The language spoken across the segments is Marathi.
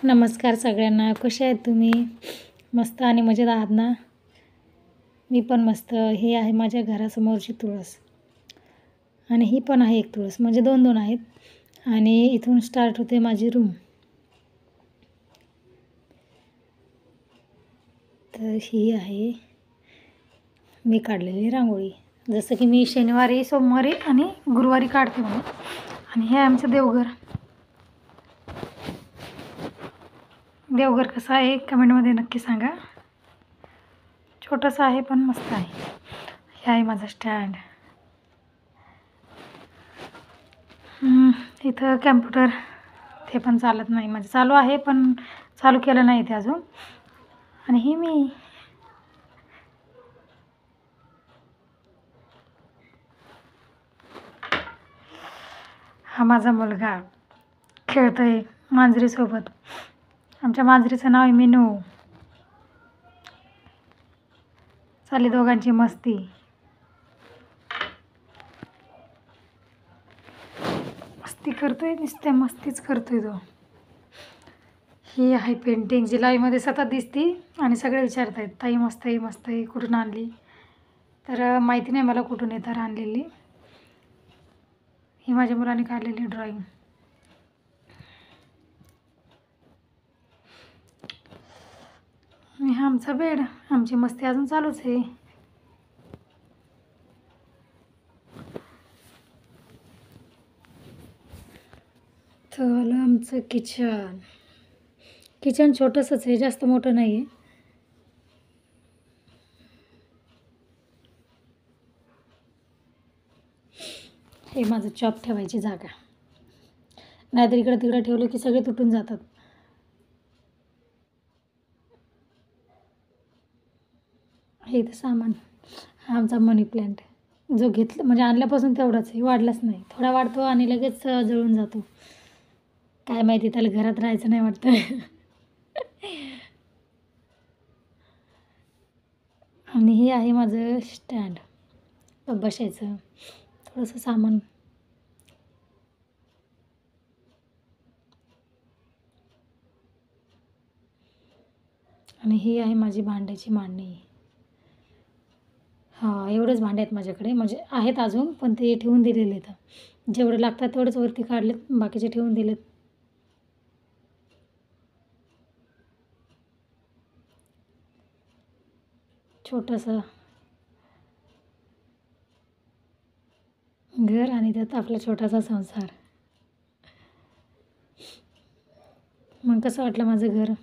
नमस्कार सगळ्यांना. कसे आहेत तुम्ही? मस्त आणि मजेत आहात ना? मी पण मस्त. हे आहे माझ्या घरासमोरची तुळस आणि ही पण आहे एक तुळस, म्हणजे 2-2 आहेत आणि इथून स्टार्ट होते माझी रूम. तर ही आहे मी काढलेली रांगोळी. जसं की मी शनिवारी, सोमवारी आणि गुरुवारी काढते म्हणून. आणि हे आमचं देवघर. देवघर कसं आहे कमेंटमध्ये नक्की सांगा. छोटंसं आहे पण मस्त आहे. हे आहे माझा स्टँड. इथं कॅम्प्युटर ते पण चालत नाही, म्हणजे चालू आहे पण चालू केलं नाही ते अजून. आणि ही मी. हा माझा मुलगा खेळतोय मांजरीसोबत. आमच्या मांजरीचं नाव आहे मिनू. चालली दोघांची मस्ती. मस्ती करतोय, नुसत्या मस्तीच करतोय तो. ही आहे पेंटिंग जी लाईव्हमध्ये सतत दिसती आणि सगळे विचारत आहेत, ताई मस्त आहे, मस्त आहे, कुठून आणली? तर माहिती नाही मला कुठून आहे तर आणलेली. ही माझ्या मुलाने काढलेली ड्रॉइंग. हा आमचा बेड. आमची मस्ती अजून चालूच आहे. तर आमचं किचन. किचन छोटंसंच आहे, जास्त मोठं नाही आहे. हे माझं चॉप ठेवायची जागा. नाहीतर इकडं तिकडं ठेवलं की सगळे तुटून जातात. हे इथं सामान. हा आमचा मनी प्लॅन्ट, जो घेतला म्हणजे आणल्यापासून तेवढाच आहे, वाढलाच नाही. थोडा वाढतो आणि लगेच जळून जातो. काय माहिती त्याला घरात राहायचं नाही वाटतं. आणि हे आहे माझं स्टँड बसायचं. थोडंसं सामान. आणि ही आहे माझी भांड्याची मांडणी. हां, एवढंच भांडे आहेत माझ्याकडे, म्हणजे आहेत अजून पण ते ठेवून दिलेले आहेत. जेवढे लागतात तेवढेच वरती काढलेत, बाकीचे ठेवून दिलेत. छोटंसं घर आणि त्यात आपला छोटासा संसार. मग कसं वाटलं माझं घर?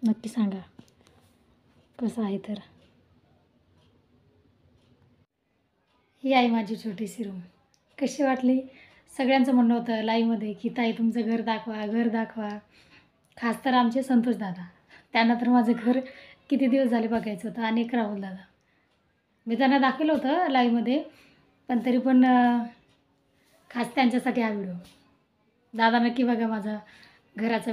नक्की सांगा कसं आहे तर. ही आहे माझी छोटीशी रूम. कशी वाटली? सगळ्यांचं म्हणणं होतं लाईव्हमध्ये की ताई तुमचं घर दाखवा, घर दाखवा. खास तर आमचे संतोष दादा. त्यांना तर माझं घर किती दिवस झाले बघायचं होतं, आणि एक राहुल दादा. मी त्यांना दाखवलं होतं लाईव्हमध्ये, पण तरी पण खास त्यांच्यासाठी हा व्हिडिओ. दादा नक्की बघा माझा घराचा